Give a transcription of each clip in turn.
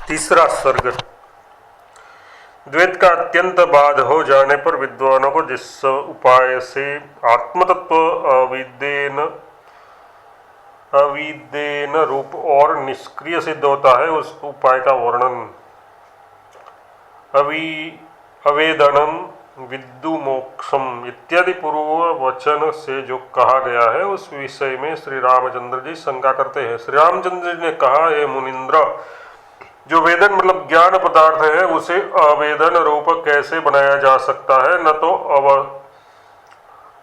तीसरा सर्ग। द्वैत का अत्यंत बाध हो जाने पर विद्वानों को जिस उपाय से आत्मतत्व अविदेन रूप और निष्क्रिय सिद्ध होता है, उस उपाय का वर्णन अवेदनम विद्युमोक्षम इत्यादि पूर्व वचन से जो कहा गया है, उस विषय में श्री रामचंद्र जी शंका करते हैं। श्री रामचंद्र जी ने कहा, हे मुनिंद्र, जो वेदन मतलब ज्ञान पदार्थ है, उसे अवेदन रूप कैसे बनाया जा सकता है? न तो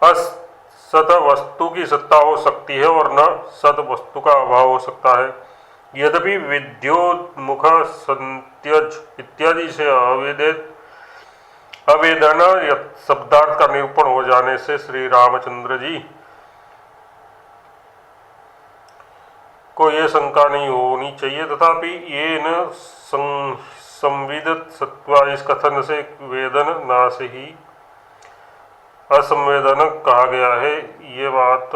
असत वस्तु की सत्ता हो सकती है और न सत वस्तु का अभाव हो सकता है। यद्यपि विद्योन्मुख संत्यज इत्यादि से अवेदन शब्दार्थ का निरूपण हो जाने से श्री रामचंद्र जी को यह शंका नहीं होनी चाहिए। तथापि ये न संविदित सत्वा, इस कथन से वेदन नाश ही असंवेदन कहा गया है, ये बात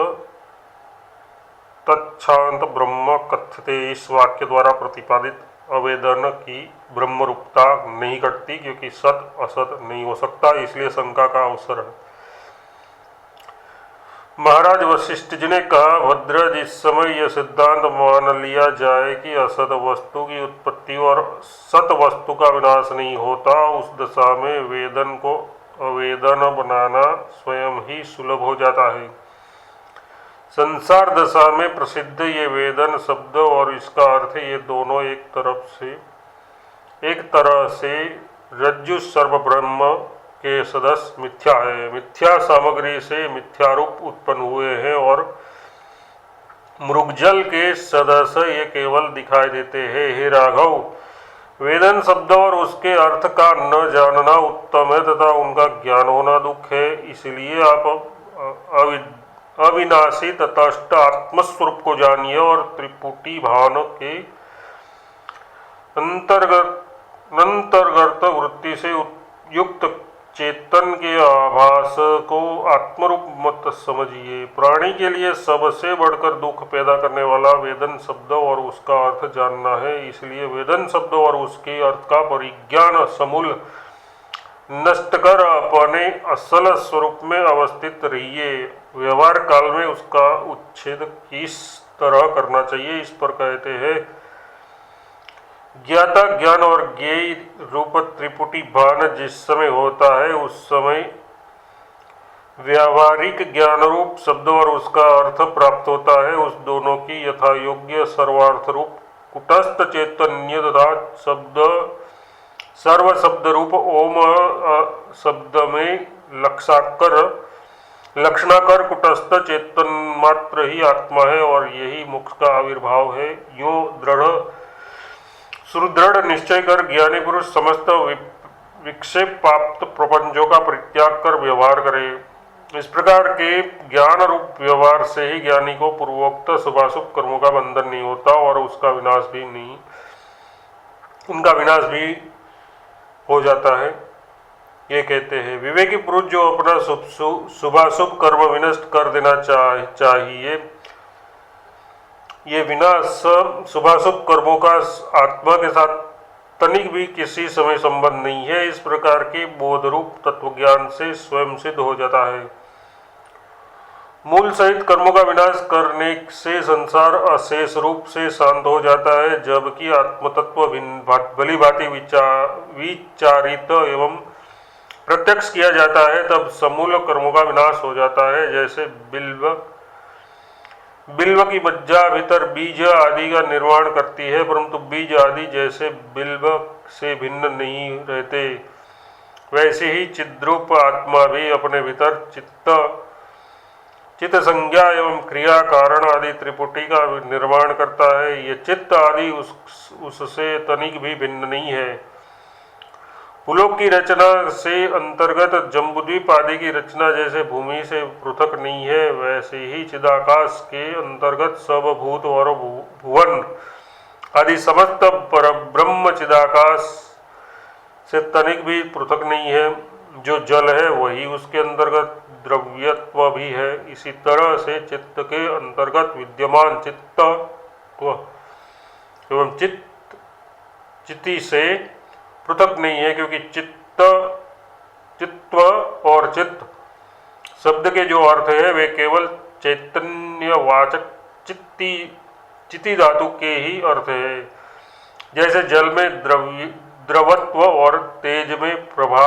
तच्छांत ब्रह्म कथ्यते इस वाक्य द्वारा प्रतिपादित अवेदन की ब्रह्म रूपता नहीं घटती, क्योंकि सत असत नहीं हो सकता, इसलिए शंका का अवसर है। महाराज वशिष्ठ जी ने कहा, भद्र, जिस समय यह सिद्धांत मान लिया जाए कि असत वस्तु की उत्पत्ति और सत वस्तु का विनाश नहीं होता, उस दशा में वेदन को अवेदन बनाना स्वयं ही सुलभ हो जाता है। संसार दशा में प्रसिद्ध ये वेदन शब्द और इसका अर्थ, ये दोनों एक तरह से रज्जु सर्व ब्रह्म के सदस्य मिथ्या है। मिथ्या सामग्री से मिथ्या रूप उत्पन्न हुए हैं और मृगजल के सदस्य ये केवल दिखाई देते हैं। हे राघव, वेदन शब्द और उसके अर्थ का न जानना उत्तम है तथा उनका ज्ञान होना दुख है। इसलिए आप अविनाशी तटस्थ आत्मस्वरूप को जानिए और त्रिपुटी भावन के अंतर्गत वृत्ति से युक्त चेतन के आभास को आत्मरूप मत समझिए। प्राणी के लिए सबसे बढ़कर दुख पैदा करने वाला वेदन शब्द और उसका अर्थ जानना है। इसलिए वेदन शब्द और उसके अर्थ का परिज्ञान समूल नष्ट कर अपने असल स्वरूप में अवस्थित रहिए। व्यवहार काल में उसका उच्छेद किस तरह करना चाहिए, इस पर कहते हैं, ज्ञाता ज्ञान और ज्ञेय रूप त्रिपुटी भान जिस समय होता है, उस समय व्यावहारिक ज्ञान रूप शब्द और उसका अर्थ प्राप्त होता है। उस दोनों की यथा योग्य सर्वार्थ रूप कुटस्थ चैतन्य तथा सर्व शब्द रूप ओम शब्द में लक्षणाकर कुटस्थ चेतन मात्र ही आत्मा है और यही मोक्ष का आविर्भाव है। यूं सुदृढ़ निश्चय कर ज्ञानी पुरुष समस्त विक्षेप प्राप्त प्रपंचों का परित्याग कर व्यवहार करे। इस प्रकार के ज्ञान रूप व्यवहार से ही ज्ञानी को पूर्वोक्त शुभाशुभ कर्मों का बंधन नहीं होता और उनका विनाश भी हो जाता है। ये कहते हैं, विवेकी पुरुष जो अपना शुभाशुभ कर्म विनष्ट कर देना चाहिए, ये विनाश शुभाशुभ कर्मों का आत्मा के साथ तनिक भी किसी समय संबंध नहीं है। इस प्रकार के बोध रूप तत्वज्ञान से स्वयं सिद्ध हो जाता है। मूल सहित कर्मों का विनाश करने से संसार अशेष रूप से शांत हो जाता है, जबकि आत्मतत्व भली भांति विचारित एवं प्रत्यक्ष किया जाता है, तब समूल कर्मों का विनाश हो जाता है। जैसे बिल्व की मज्जा भीतर बीज आदि का निर्माण करती है, परंतु बीज आदि जैसे बिल्व से भिन्न नहीं रहते, वैसे ही चिद्रूप आत्मा भी अपने भीतर चित्त संज्ञा एवं क्रिया कारण आदि त्रिपुटी का निर्माण करता है। ये चित्त आदि उससे तनिक भी भिन्न नहीं है। पुलोक की रचना से अंतर्गत जम्बूद्वीप आदि की रचना जैसे भूमि से पृथक नहीं है, वैसे ही चिदाकाश के अंतर्गत सब भूत और भुवन आदि समस्त परब्रह्म चिदाकाश से तनिक भी पृथक नहीं है। जो जल है वही उसके अंतर्गत द्रव्यत्व भी है। इसी तरह से चित्त के अंतर्गत विद्यमान चित्तत्व एवं चित्ती से पृथक नहीं है, क्योंकि चित्व और चित्त शब्द के जो अर्थ है वे केवल चैतन्यवाचक चित्ती धातु के ही अर्थ है। जैसे जल में द्रवत्व और तेज में प्रभा,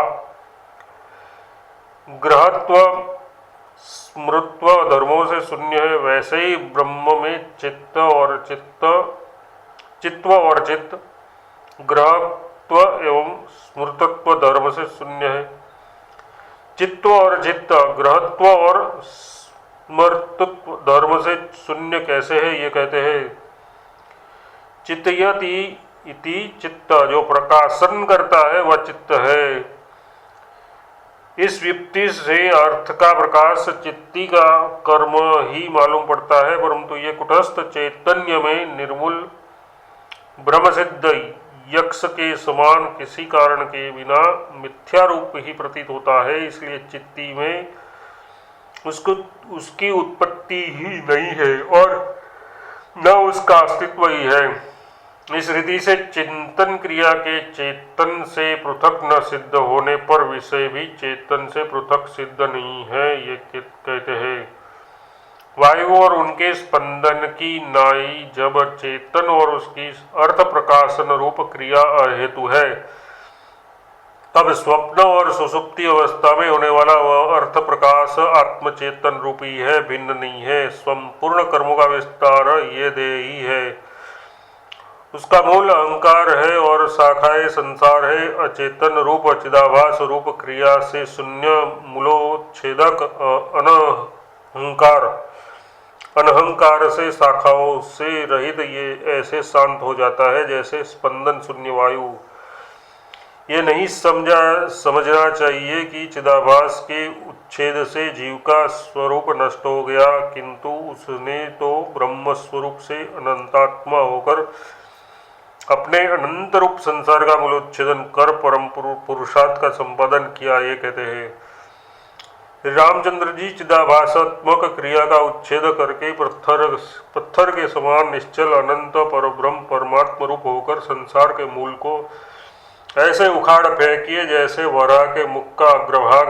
ग्रहत्व स्मृत्व धर्मों से शून्य है, वैसे ही ब्रह्म में चित्व और चित्त, ग्रहत्व एवं स्मृतत्व धर्म से शून्य है। चित्व और चित्त, ग्रहत्व और स्मृतत्व धर्म से शून्य कैसे है? ये कहते हैं चित्तयति इति चित्त, जो प्रकाशन करता है वह चित्त है। इस व्युक्ति से अर्थ का प्रकाश चित्ती का कर्म ही मालूम पड़ता है, परंतु ये कुटस्थ चैतन्य में निर्मूल ब्रह्म सिद्ध यक्ष के समान किसी कारण के बिना मिथ्या रूप ही प्रतीत होता है। इसलिए चित्ती में उसकी उत्पत्ति ही नहीं है और न उसका अस्तित्व ही है। इस रीति से चिंतन क्रिया के चेतन से पृथक न सिद्ध होने पर विषय भी चेतन से पृथक सिद्ध नहीं है। ये कहते हैं वायु और उनके स्पंदन की नाई जब चेतन और उसकी अर्थ प्रकाशन रूप क्रिया अहेतु है, तब स्वप्न और सुषुप्ति अवस्था में होने वाला वह अर्थ प्रकाश आत्मचेतन रूपी है, भिन्न नहीं है। संपूर्ण कर्मों का विस्तार ये देही है, उसका मूल अहंकार है और शाखाएं संसार है। अचेतन रूप चिदाभास रूप क्रिया से शून्य मूलोच्छेदक अनहंकार से शाखाओं से रहित ये ऐसे शांत हो जाता है जैसे स्पंदन शून्य वायु। ये नहीं समझना चाहिए कि चिदाभास के उच्छेद से जीव का स्वरूप नष्ट हो गया, किंतु उसने तो ब्रह्म स्वरूप से अनंतात्मा होकर अपने अनंत रूप संसार का मूलोच्छेदन कर परम पुरुषार्थ का संपादन किया। ये कहते हैं रामचंद्र जी चिदाभासात्मक क्रिया का उच्छेद करके पत्थर के समान निश्चल अनंत परब्रह्म परमात्म रूप होकर संसार के मूल को ऐसे उखाड़ फेंकिए जैसे वराह के मुख का अग्रभाग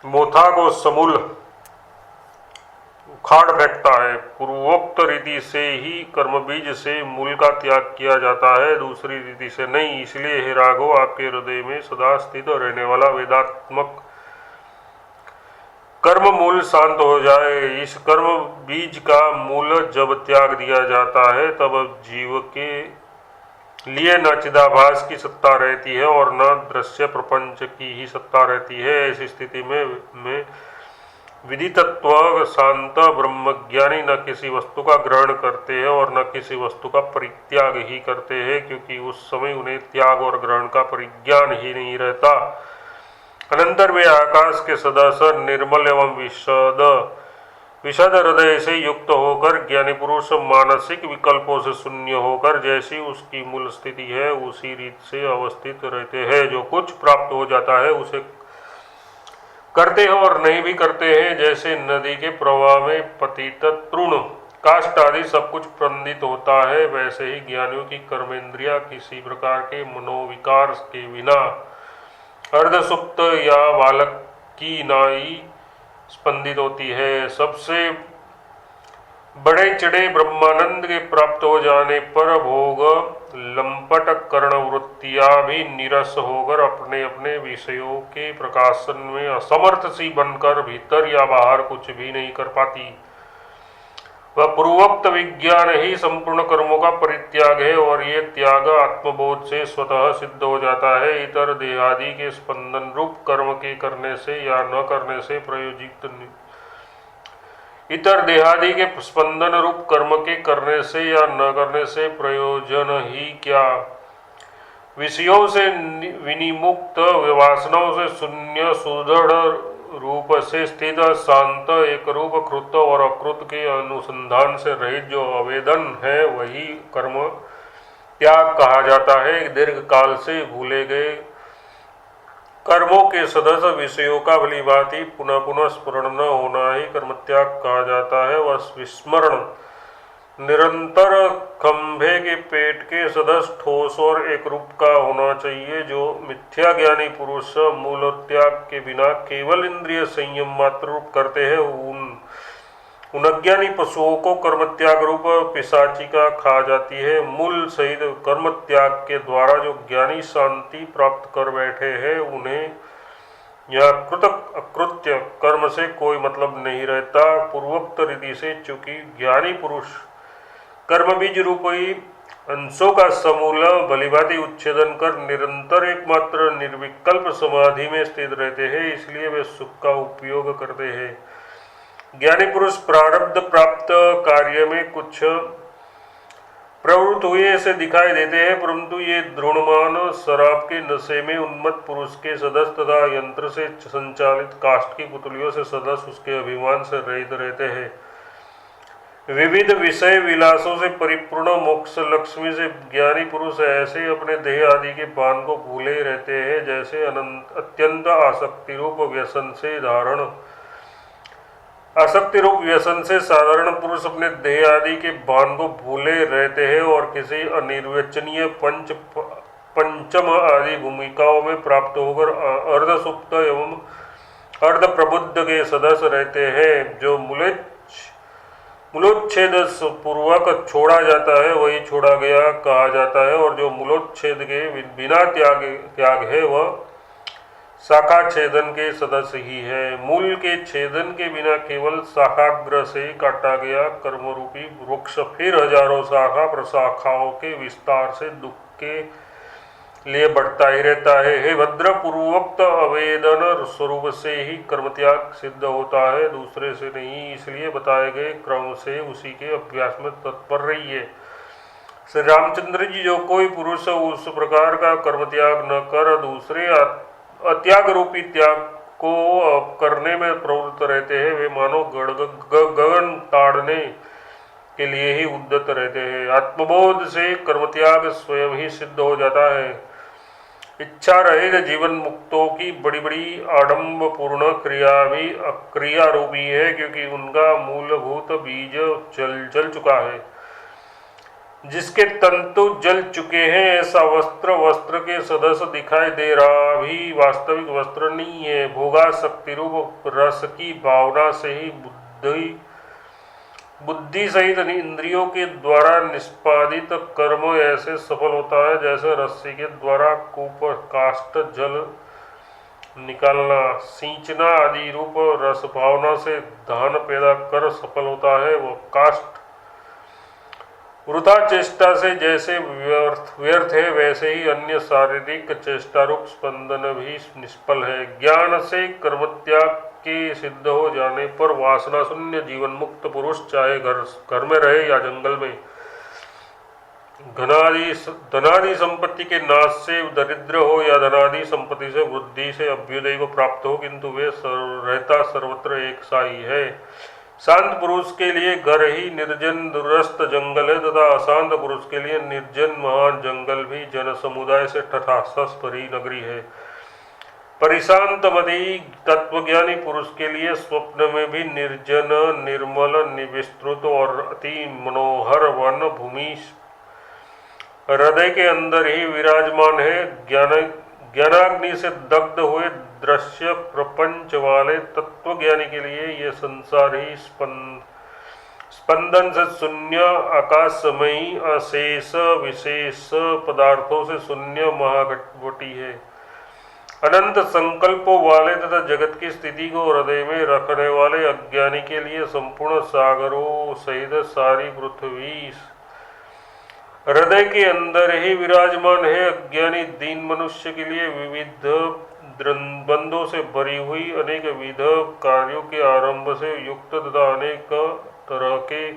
मोथा को समूल उखाड़ फेंकता है। पूर्वोक्त रीति से ही कर्म बीज से मूल का त्याग किया जाता है, दूसरी रीति से नहीं। इसलिए हे राघव, आपके हृदय में सदा स्थित रहने वाला वेदात्मक कर्म मूल शांत हो जाए। इस कर्म बीज का मूल जब त्याग दिया जाता है तब जीव के लिए न चिदाभास की सत्ता रहती है और न दृश्य प्रपंच की ही सत्ता रहती है। ऐसी स्थिति में विदितत्व शांत ब्रह्मज्ञानी न किसी वस्तु का ग्रहण करते हैं और न किसी वस्तु का परित्याग ही करते हैं, क्योंकि उस समय उन्हें त्याग और ग्रहण का परिज्ञान ही नहीं रहता। अनंतर वे आकाश के सदस्य निर्मल एवं विशद हृदय से युक्त होकर ज्ञानी पुरुष मानसिक विकल्पों से शून्य होकर जैसी उसकी मूल स्थिति है उसी रीत से अवस्थित रहते हैं। जो कुछ प्राप्त हो जाता है उसे करते हैं और नहीं भी करते हैं। जैसे नदी के प्रवाह में पतित तृण काष्ठ आदि सब कुछ स्पंदित होता है, वैसे ही ज्ञानियों की कर्मेंद्रिया किसी प्रकार के मनोविकार के बिना अर्धसुप्त या बालक की नाई स्पंदित होती है। सबसे बड़े चिड़े ब्रह्मानंद के प्राप्त हो जाने पर भोग लंपट कर्ण वृत्तियां भी निरस होकर अपने अपने विषयों के प्रकाशन में असमर्थ सी बनकर भीतर या बाहर कुछ भी नहीं कर पाती। वह पूर्वोक्त विज्ञान ही संपूर्ण कर्मों का परित्याग है और ये त्याग आत्मबोध से स्वतः सिद्ध हो जाता है। इतर देहादि के स्पंदन रूप कर्म के करने से या न करने से प्रयोजित इतर देहादि के स्पंदन रूप कर्म के करने से या न करने से प्रयोजन ही क्या। विषयों से विनिमुक्त वासनाओं से शून्य सुदृढ़ रूप से स्थित शांत एक रूप कृत और अकृत के अनुसंधान से रहित जो आवेदन है वही कर्म त्याग कहा जाता है। दीर्घ काल से भूले गए कर्मों के सदस्य विषयों का भली भांति पुनः पुनः स्मरण न होना ही कर्म त्याग कहा जाता है। वह विस्मरण निरंतर खंभे के पेट के सदस्य ठोस और एक रूप का होना चाहिए। जो मिथ्या ज्ञानी पुरुष मूल त्याग के बिना केवल इंद्रिय संयम मात्र रूप करते हैं, उन अज्ञानी पशुओं को कर्म त्याग रूप पिशाचिका खा जाती है। मूल सहित कर्म त्याग के द्वारा जो ज्ञानी शांति प्राप्त कर बैठे हैं, उन्हें यह कृतक अकृत्य कर्म से कोई मतलब नहीं रहता। पूर्वोक्त रीति से चूंकि ज्ञानी पुरुष कर्म बीज रूपी अंशों का समूल भलीभांति उच्छेदन कर निरंतर एकमात्र निर्विकल्प समाधि में स्थित रहते हैं, इसलिए वे सुख का उपयोग करते हैं। ज्ञानी पुरुष प्रारब्ध प्राप्त कार्य में कुछ प्रवृत्त हुए ऐसे दिखाई देते हैं, परंतु ये द्रोणमान शराब के नशे में उन्मत्त पुरुष के सदस्य तथा यंत्र से संचालित काष्ठ की पुतलियों से सदस्य उसके अभिमान से रहित रहते हैं। विविध विषय विलासों से परिपूर्ण मोक्ष लक्ष्मी से ज्ञानी पुरुष ऐसे अपने देह आदि के बांध को भूले रहते हैं, जैसे अत्यंत आसक्ति रूप व्यसन से साधारण पुरुष अपने देह आदि के बांध को भूले रहते हैं और किसी अनिर्वचनीय पंचम आदि भूमिकाओं में प्राप्त होकर अर्ध सुप्त एवं अर्ध प्रबुद्ध के सदस्य रहते हैं। जो मूलोच्छेद पूर्वक छोड़ा जाता है वही छोड़ा गया कहा जाता है, और जो मूलोच्छेद के बिना त्याग है वह शाखा छेदन के सदस्य ही है। मूल के छेदन के बिना केवल शाखाग्र से काटा गया कर्मरूपी वृक्ष फिर हजारों शाखा प्रशाखाओं के विस्तार से दुख के लिए बढ़ता ही रहता है। हे भद्र, पूर्वोक्त आवेदन स्वरूप से ही कर्मत्याग सिद्ध होता है, दूसरे से नहीं। इसलिए बताए गए क्रम से उसी के अभ्यास में तत्पर रहिए। श्री रामचंद्र जी, जो कोई पुरुष उस प्रकार का कर्मत्याग न कर दूसरे अत्याग रूपी त्याग को करने में प्रवृत्त रहते हैं, वे मानो गगन ताड़ने के लिए ही उद्यत रहते हैं। आत्मबोध से कर्मत्याग स्वयं ही सिद्ध हो जाता है। इच्छा रहित जीवन मुक्तों की बड़ी बड़ी आडंब पूर्ण क्रिया भी अक्रिया रूपी है, क्योंकि उनका मूलभूत बीज जल चुका है। जिसके तंतु जल चुके हैं ऐसा वस्त्र के सदस्य दिखाई दे रहा भी वास्तविक वस्त्र नहीं है। भोगासक्ति रूप रस की भावना से ही बुद्धि सहित इंद्रियों के द्वारा निष्पादित कर्म ऐसे सफल होता है, जैसे रस्सी के द्वारा कूप काष्ठ जल निकालना, सींचना आदि रूप रस भावना से धान पैदा कर सफल होता है। वह काष्ठ वृथा चेष्टा से जैसे व्यर्थ है, वैसे ही अन्य शारीरिक चेष्टा रूप स्पंदन भी निष्फल है। ज्ञान से कर्मत्याग के सिद्ध हो जाने पर वासना शून्य जीवन मुक्त पुरुष चाहे घर में रहे या जंगल में, धनादि संपत्ति के नाश से दरिद्र हो या धनादि संपत्ति से वृद्धि से अभ्युदय को प्राप्त हो, किंतु वे रहता सर्वत्र एक सा ही है। शांत पुरुष के लिए घर ही निर्जन दूरस्थ जंगल है, तथा अशांत पुरुष के लिए निर्जन महान जंगल भी जन समुदाय से ठठास भरी नगरी है। परिशांत मदी तत्वज्ञानी पुरुष के लिए स्वप्न में भी निर्जन निर्मल विस्तृत और अति मनोहर वन भूमि हृदय के अंदर ही विराजमान है। ज्ञानाग्नि से दग्ध हुए दृश्य प्रपंच वाले तत्वज्ञानी के लिए यह संसार ही स्पंदन से शून्य, आकाशमयी अशेष विशेष पदार्थों से शून्य महागठबटी है। अनंत संकल्पों वाले तथा जगत की स्थिति को हृदय में रखने वाले अज्ञानी के लिए संपूर्ण सागरों सहित सारी पृथ्वी हृदय के अंदर ही विराजमान है। अज्ञानी दीन मनुष्य के लिए विविध द्वंद्वों से भरी हुई अनेक विध कार्यों के आरंभ से युक्त तथा अनेक तरह के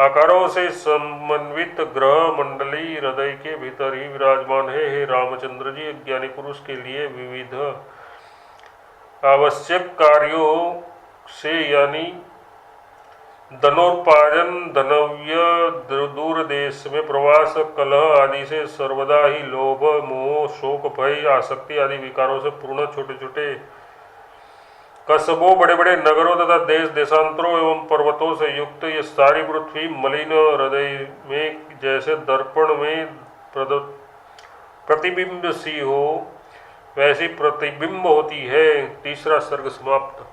आकारों से समन्वित ग्रह मंडली हृदय के भीतर ही विराजमान है। हे रामचंद्र जी, अज्ञानी पुरुष के लिए विविध आवश्यक कार्यों से यानी धनोपार्जन, धनव्य, दूर देश में प्रवास, कलह आदि से सर्वदा ही लोभ, मोह, शोक, भय, आसक्ति आदि विकारों से पूर्ण छोटे छोटे कस्बों, बड़े बड़े नगरों तथा देश देशांतरों एवं पर्वतों से युक्त ये सारी पृथ्वी मलिन हृदय में जैसे दर्पण में प्रतिबिंब सी हो वैसी प्रतिबिंब होती है। तीसरा सर्ग समाप्त।